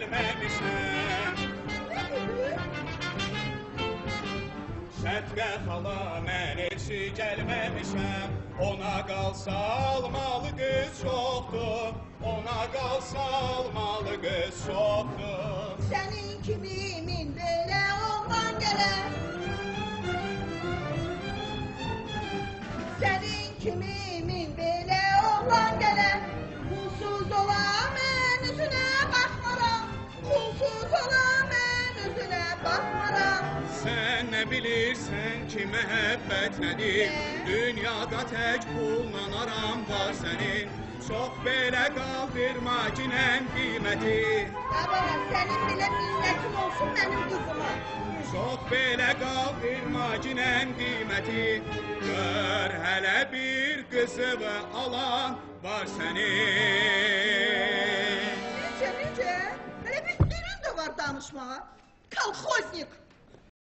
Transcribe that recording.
gəlməmişəm. Şəfqə xala mən heç gəlməmişəm. Ona qalsa almalı qız çoxdur, ona qalsa almalı qız çoxdur. Sənin kimi min belə oğlan gələr, sənin kimi min belə oğlan gələr. Pulsuz ola mən üzünə baxmaram, pulsuz ola mən üzünə baxmaram. Sən nə bilirsən ki məhəbbət nədir? Dünyada tək pulla aram var sənin. Çox belə qaldırma ginən qiyməti. Əvvələn sənin belə minnetin olsun mənim qızıma. Çox belə qaldırma ginən qiyməti. Gör hələ bir qızıvı alan var sənin. Necə? Hələ bir dilin də var danışmağa. Kolxoznik.